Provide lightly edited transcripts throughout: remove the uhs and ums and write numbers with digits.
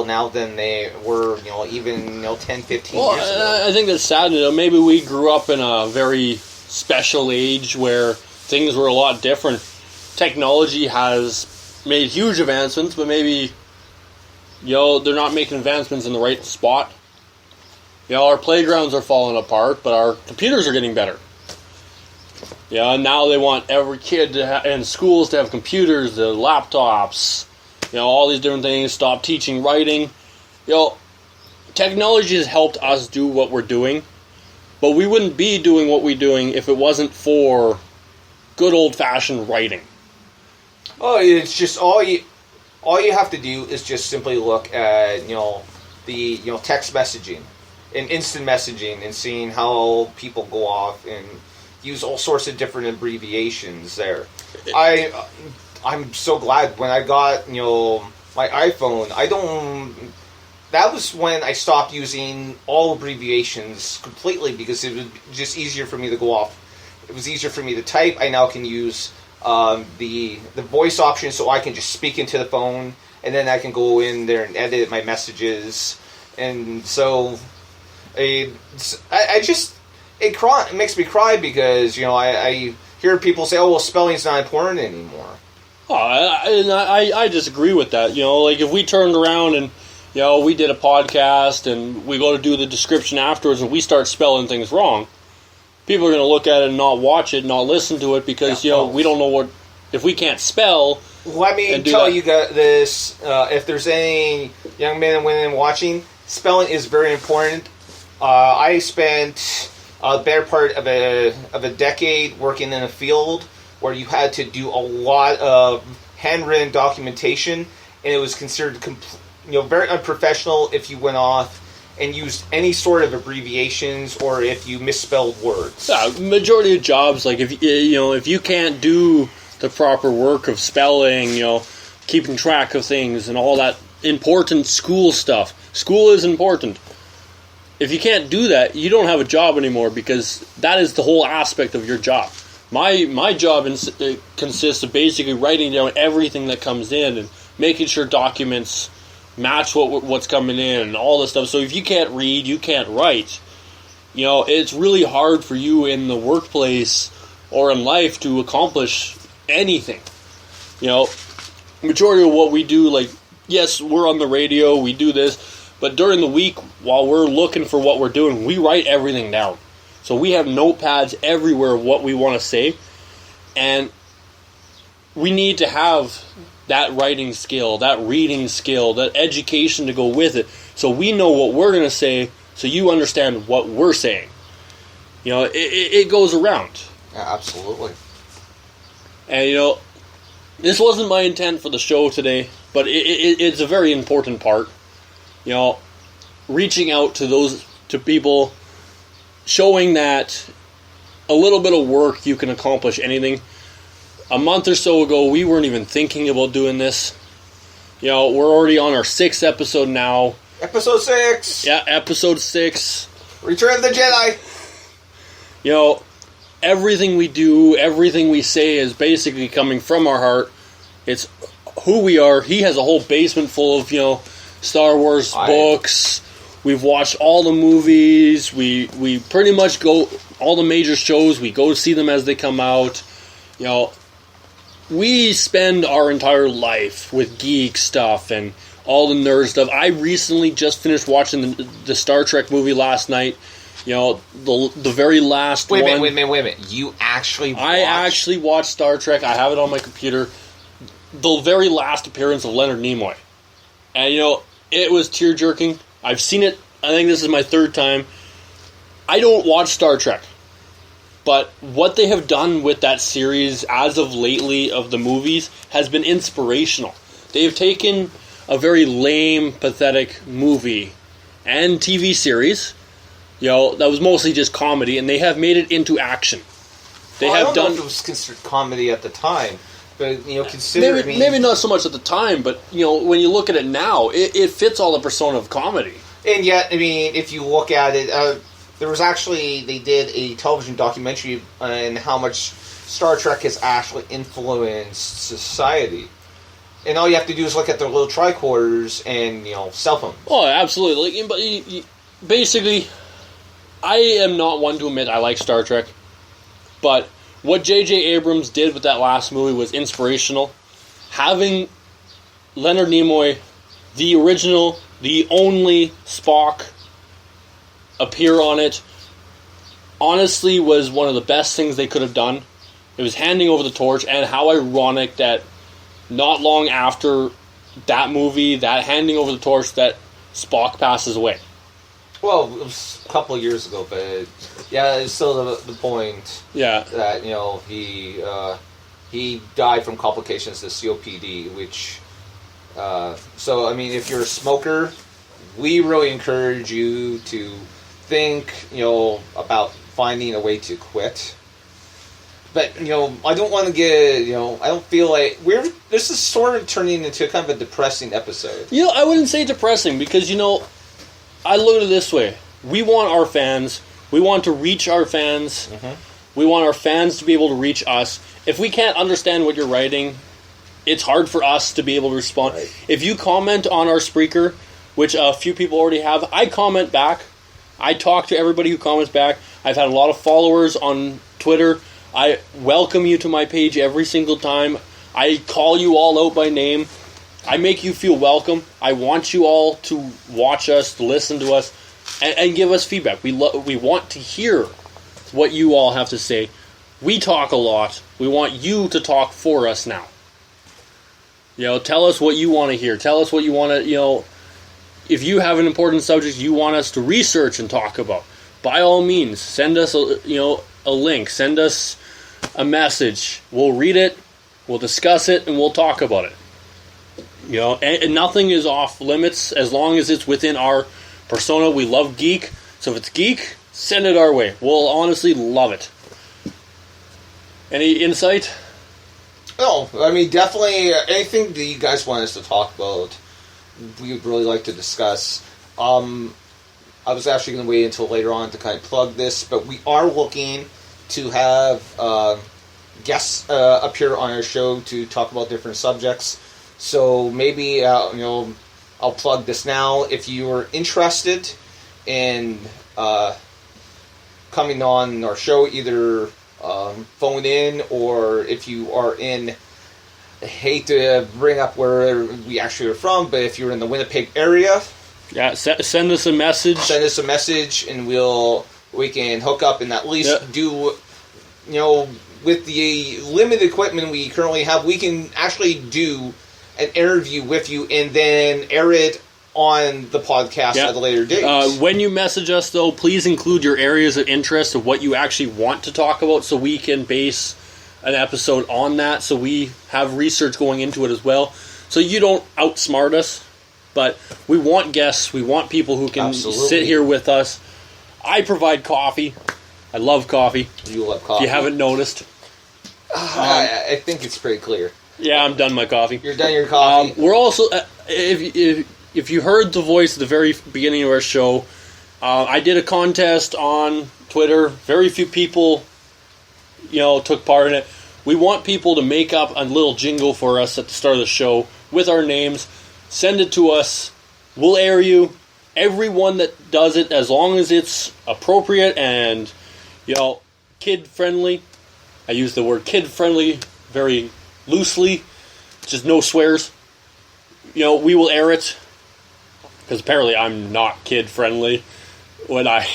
now than they were, even 10, 15 well, years ago. I think that's sad. Maybe we grew up in a very special age where things were a lot different. Technology has made huge advancements, but maybe they're not making advancements in the right spot. Our playgrounds are falling apart, but our computers are getting better. And now they want every kid in schools to have computers, the laptops, all these different things. Stop teaching writing. Technology has helped us do what we're doing, but we wouldn't be doing what we're doing if it wasn't for good old-fashioned writing. Oh, it's just all you have to do is just simply look at the text messaging and instant messaging and seeing how people go off and use all sorts of different abbreviations there. I'm so glad when I got my iPhone. That was when I stopped using all abbreviations completely because it was just easier for me to go off. It was easier for me to type. I now can use the voice option, so I can just speak into the phone, and then I can go in there and edit my messages. And so, it makes me cry because I hear people say, "Oh, well, spelling's not important anymore." Oh, I disagree with that. Like if we turned around and we did a podcast and we go to do the description afterwards and we start spelling things wrong, people are going to look at it and not watch it, not listen to it because we don't know if we can't spell. Let me tell you this: if there's any young men and women watching, spelling is very important. I spent a better part of a decade working in a field where you had to do a lot of handwritten documentation, and it was considered very unprofessional if you went off and used any sort of abbreviations or if you misspelled words. Yeah, majority of jobs, like if you can't do the proper work of spelling, keeping track of things and all that important school stuff. School is important. If you can't do that, you don't have a job anymore because that is the whole aspect of your job. My job consists of basically writing down everything that comes in and making sure documents match what's coming in and all this stuff. So if you can't read, you can't write, it's really hard for you in the workplace or in life to accomplish anything. Majority of what we do, like, yes, we're on the radio, we do this, but during the week, while we're looking for what we're doing, we write everything down. So we have notepads everywhere of what we want to say, and we need to have that writing skill, that reading skill, that education to go with it, so we know what we're going to say, so you understand what we're saying. It goes around. Yeah, absolutely. And, this wasn't my intent for the show today, but it's a very important part. Reaching out to people, showing that a little bit of work you can accomplish anything. A month or so ago, we weren't even thinking about doing this. We're already on our 6th episode now. Episode 6! Yeah, episode 6. Return of the Jedi! Everything we do, everything we say is basically coming from our heart. It's who we are. He has a whole basement full of, Star Wars books. We've watched all the movies. We pretty much go, all the major shows, we go see them as they come out. We spend our entire life with geek stuff and all the nerd stuff. I recently just finished watching the Star Trek movie last night. The very last one. Wait a minute. You actually watched? I actually watched Star Trek. I have it on my computer. The very last appearance of Leonard Nimoy. And, it was tear-jerking. I've seen it. I think this is my 3rd time. I don't watch Star Trek. But what they have done with that series as of lately of the movies has been inspirational. They have taken a very lame, pathetic movie and TV series, that was mostly just comedy, and they have made it into action. I don't know if it was considered comedy at the time. But, considering... Maybe not so much at the time, but, when you look at it now, it fits all the persona of comedy. And yet, if you look at it, they did a television documentary on how much Star Trek has actually influenced society. And all you have to do is look at their little tricorders and, cell phones. Oh, absolutely. But basically, I am not one to admit I like Star Trek. But what J.J. Abrams did with that last movie was inspirational. Having Leonard Nimoy, the original, the only Spock, appear on it, honestly was one of the best things they could have done. It was handing over the torch, and how ironic that not long after that movie, that handing over the torch, that Spock passes away. Well, it was a couple of years ago, but yeah, it's still the point. Yeah. That he died from complications to COPD, which. So I mean, if you're a smoker, we really encourage you to think, about finding a way to quit. But, I don't want to get, I don't feel like this is sort of turning into kind of a depressing episode. I wouldn't say depressing because, I look at it this way. We want our fans. We want to reach our fans. Mm-hmm. We want our fans to be able to reach us. If we can't understand what you're writing, it's hard for us to be able to respond. Right. If you comment on our Spreaker, which a few people already have, I comment back. I talk to everybody who comments back. I've had a lot of followers on Twitter. I welcome you to my page every single time. I call you all out by name. I make you feel welcome. I want you all to watch us, to listen to us, and give us feedback. We want to hear what you all have to say. We talk a lot. We want you to talk for us now. Tell us what you want to hear. Tell us what you want to, if you have an important subject you want us to research and talk about, by all means, send us a link. Send us a message. We'll read it, we'll discuss it, and we'll talk about it. And nothing is off limits as long as it's within our persona. We love geek, so if it's geek, send it our way. We'll honestly love it. Any insight? No, I mean, definitely anything that you guys want us to talk about, we would really like to discuss. I was actually going to wait until later on to kind of plug this, but we are looking to have guests appear on our show to talk about different subjects. So maybe, I'll plug this now. If you are interested in coming on our show, either phone in, or if you are in, I hate to bring up where we actually are from, but if you're in the Winnipeg area, send us a message. Send us a message, and we can hook up and at least do, with the limited equipment we currently have, we can actually do an interview with you and then air it on the podcast at a later date. When you message us, though, please include your areas of interest of what you actually want to talk about so we can base an episode on that, so we have research going into it as well. So you don't outsmart us, but we want guests. We want people who can sit here with us. I provide coffee. I love coffee. You love coffee. If you haven't noticed. I think it's pretty clear. Yeah, I'm done my coffee. You're done your coffee. We're also, if you heard the voice at the very beginning of our show, I did a contest on Twitter. Very few people, took part in it. We want people to make up a little jingle for us at the start of the show with our names. Send it to us. We'll air you. Everyone that does it, as long as it's appropriate and, kid-friendly. I use the word kid-friendly very loosely. Just no swears. We will air it. Because apparently I'm not kid-friendly when I...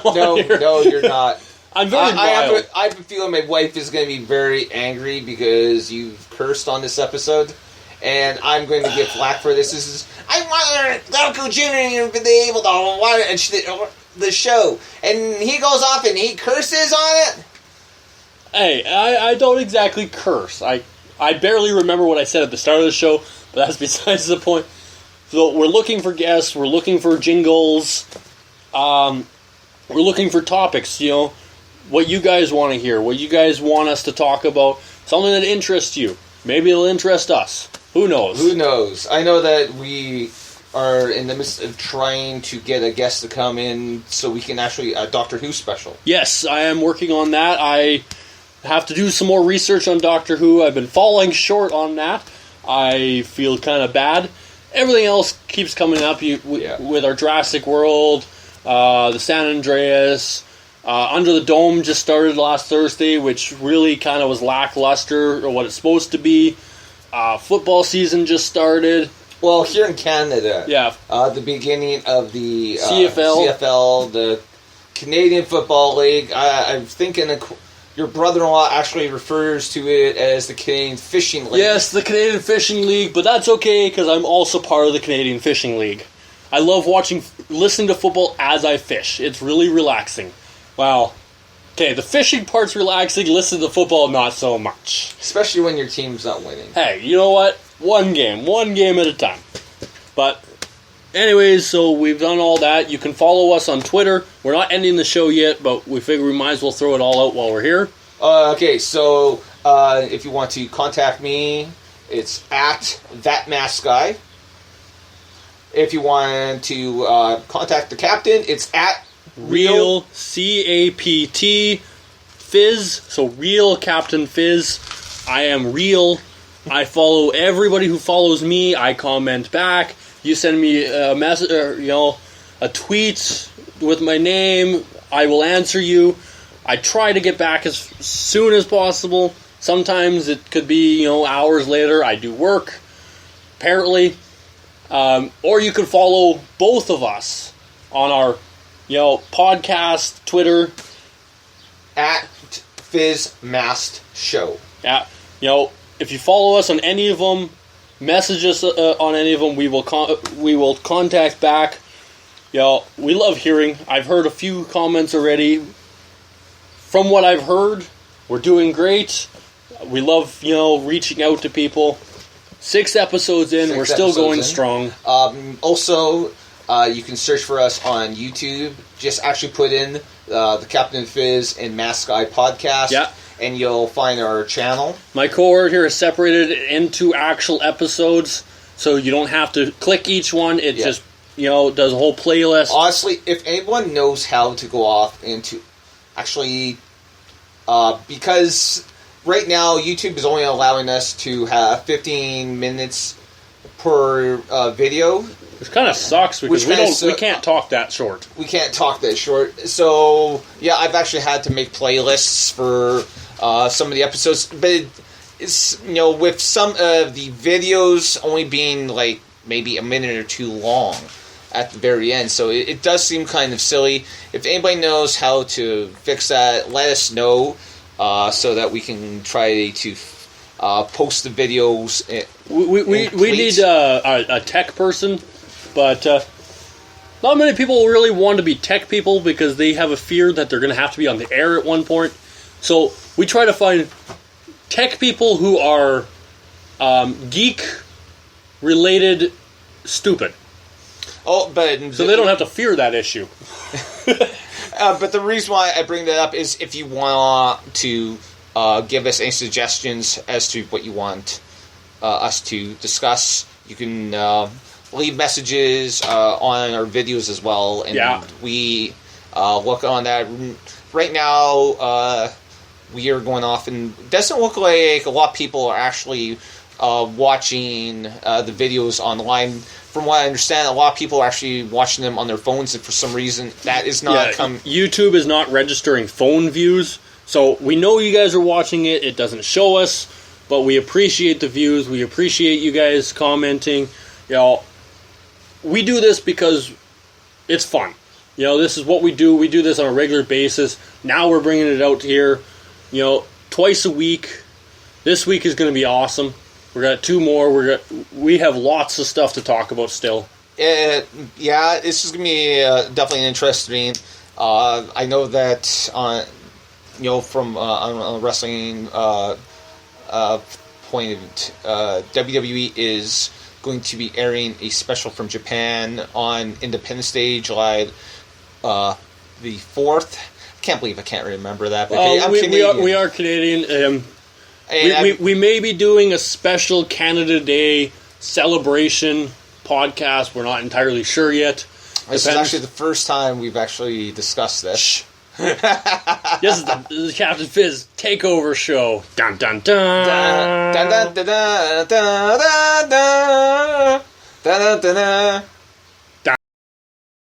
No, you're not. I'm very mild. I have a feeling my wife is going to be very angry because you've cursed on this episode. And I'm going to get flack for this. I want Uncle Junior to be able to watch the show. And he goes off and he curses on it? Hey, I don't exactly curse. I barely remember what I said at the start of the show, but that's besides the point. So we're looking for guests, we're looking for jingles, we're looking for topics, what you guys want to hear, what you guys want us to talk about, something that interests you. Maybe it'll interest us. Who knows? Who knows? I know that we are in the midst of trying to get a guest to come in so we can actually a Doctor Who special. Yes, I am working on that. I have to do some more research on Doctor Who. I've been falling short on that. I feel kind of bad. Everything else keeps coming up with our Jurassic World, the San Andreas. Under the Dome just started last Thursday, which really kind of was lackluster, or what it's supposed to be. Football season just started. Well, here in Canada, yeah, the beginning of the CFL, the Canadian Football League. I'm thinking your brother-in-law actually refers to it as the Canadian Fishing League. Yes, the Canadian Fishing League, but that's okay because I'm also part of the Canadian Fishing League. I love listening to football as I fish. It's really relaxing. Wow. Okay, the fishing part's relaxing, listening to football, not so much. Especially when your team's not winning. Hey, you know what? One game at a time. But, anyways, so we've done all that. You can follow us on Twitter. We're not ending the show yet, but we figure we might as well throw it all out while we're here. Okay, so if you want to contact me, it's at ThatMaskGuy. If you want to contact the captain, it's at Real CAPT Fizz. So Real Captain Fizz. I am real. I follow everybody who follows me. I comment back. You send me a message, or, a tweet with my name. I will answer you. I try to get back as soon as possible. Sometimes it could be hours later. I do work, apparently. Or you can follow both of us on our podcast, Twitter. At FizzMast Show. Yeah. If you follow us on any of them, message us on any of them, we will contact back. We love hearing. I've heard a few comments already. From what I've heard, we're doing great. We love, reaching out to people. 6 episodes in, we're still going strong. Also, you can search for us on YouTube. Just actually put in the Captain Fizz and Mask Guy podcast. Yeah. And you'll find our channel. My cohort here is separated into actual episodes, so you don't have to click each one. It just, does a whole playlist. Honestly, if anyone knows how to go off into... Actually, because right now YouTube is only allowing us to have 15 minutes per video. Which kind of sucks because we can't talk that short. We can't talk that short. So, yeah, I've actually had to make playlists for some of the episodes. But it's, with some of the videos only being like maybe a minute or two long at the very end. So it does seem kind of silly. If anybody knows how to fix that, let us know so that we can try to post the videos. We need a tech person. But not many people really want to be tech people because they have a fear that they're going to have to be on the air at one point. So we try to find tech people who are geek-related stupid. Oh, but so they don't have to fear that issue. But the reason why I bring that up is if you want to give us any suggestions as to what you want us to discuss, you can... leave messages on our videos as well, and we look on that. Right now, we are going off, and it doesn't look like a lot of people are actually watching the videos online. From what I understand, a lot of people are actually watching them on their phones, and for some reason, that is not YouTube is not registering phone views, so we know you guys are watching it. It doesn't show us, but we appreciate the views. We appreciate you guys commenting. We do this because it's fun. This is what we do. We do this on a regular basis. Now we're bringing it out here, twice a week. This week is going to be awesome. We got 2 more. We have lots of stuff to talk about still. Yeah, this is going to be definitely interesting. I know that from on a wrestling point of WWE is going to be airing a special from Japan on Independence Day, July the 4th. I can't believe I can't remember that. But we are Canadian. We may be doing a special Canada Day celebration podcast. We're not entirely sure yet. This is actually the first time we've actually discussed this. This is the Capt Fizz takeover show. Dun dun dun. Dun dun dun dun dun dun dun dun dun dun.